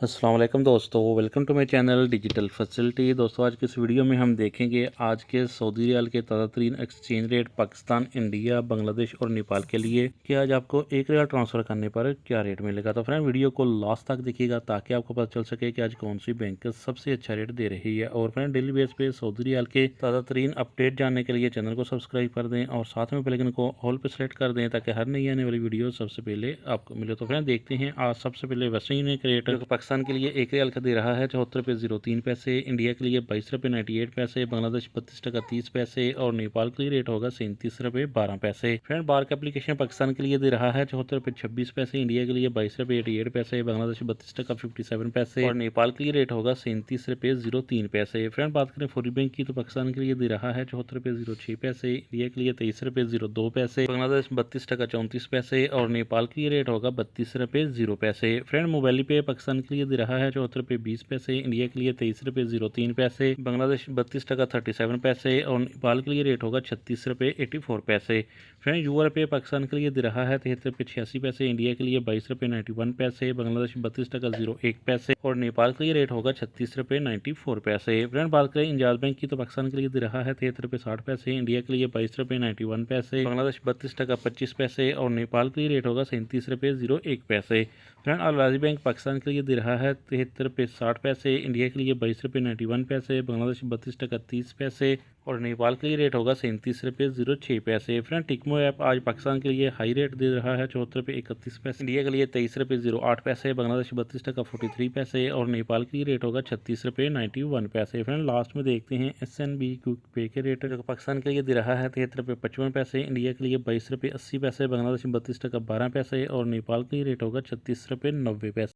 अस्सलाम वालेकुम दोस्तों, welcome to my channel digital facility. दोस्तों, आज की इस वीडियो में हम देखेंगे आज के सऊदी रियाल के ताज़ा तरीन exchange rate Pakistan, India, Bangladesh और नेपाल के लिए कि आज आपको एक रियाल ट्रांसफ़र करने पर क्या रेट मिलेगा। तो फ्रेंड, वीडियो को लास्ट तक देखिएगा ताकि आपको पता चल सके कि आज कौन सी बैंक सबसे अच्छा रेट दे रही है। और फ्रेंड, डेली बेस पे सऊदी रियाल के ताज़ा तरीन अपडेट जानने के लिए चैनल को सब्सक्राइब कर दें और साथ में बेल आइकन को ऑल पर सेलेक्ट कर दें ताकि हर नई आने वाली वीडियो सबसे पहले आपको मिले। तो फ्रेंड, देखते हैं आज सबसे पहले वेस्टर्न यूनियन का रेट जो पाकिस्तान के लिए एक रियाल का दे रहा है 74 रुपये 03 पैसे, इंडिया के लिए 22 रुपये 98 पैसे, बांग्लादेश 32 टका 30 पैसे और नेपाल के लिए रेट होगा 37 रुपये 12 पैसे। फ्रेंड, बार का एप्लीकेशन पाकिस्तान के लिए दे रहा है 74 रुपये 26 पैसे, इंडिया के लिए 22 रुपये 88 पैसे, बांग्लादेश 32 टका 57 पैसे और नेपाल के लिए रेट होगा 37 रुपये 03 पैसे। फ्रेंड, बात करें फॉरेन बैंक की तो पाकिस्तान के लिए दे रहा है 74 रुपये 06 पैसे, इंडिया के लिए 23 रुपये 02 पैसे, बांग्लादेश 32 टका 34 पैसे और नेपाल के लिए रेट होगा 32 रुपये 0 पैसे। फ्रेंड, मोबाइल पे पाकिस्तान के लिए दे रहा है 74 रुपये 20 पैसे, इंडिया के लिए 23 रुपये 03 पैसे, बांग्लादेश 32 टका 37 पैसे और नेपाल के लिए रेट होगा 36 रुपये 84 पैसे। फ्रेंड, यूआर पे पाकिस्तान के लिए दे रहा है 73 रुपये 86 पैसे, इंडिया के लिए 22 रुपये 91 पैसे, बांग्लादेश 32 टका 01 पैसे और नेपाल के लिए रेट होगा 36 रुपये 94 पैसे। फ्रेंड, बात करें इंजाज बैंक की तो पाकिस्तान के लिए दे रहा है 73 रुपये 60 पैसे, इंडिया के लिए 22 रुपये 91 पैसे, बांग्लादेश 32 टका 25 पैसे और नेपाल के लिए रेट होगा 37 रुपये 01 पैसे। फ्रेंड, अल राजी बैंक पाकिस्तान के लिए दे रहा है 73 रुपये 60 पैसे, इंडिया के लिए 22 रुपये 91 पैसे, बांग्लादेश 32 टका 30 पैसे और नेपाल के लिए रेट होगा 37 रुपये 06 पैसे। फ्रेंड, टिकमो ऐप आज पाकिस्तान के लिए हाई रेट दे रहा है 74 रुपये 31 पैसे, इंडिया के लिए 23 रुपये 08 पैसे, बांग्लादेश 32 टका 43 पैसे और नेपाल के लिए रेट होगा 36 रुपये 91 पैसे। फ्रेंड, लास्ट में देखते हैं SNB क्विक पे के रेट जो पाकिस्तान के लिए दे रहा है 73 रुपये 55 पैसे, इंडिया के लिए 22 रुपये 80 पैसे, बांग्लादेश 32 टका 12 पैसे और नेपाल के लिए रेट होगा 36 रुपये 90 पैसे।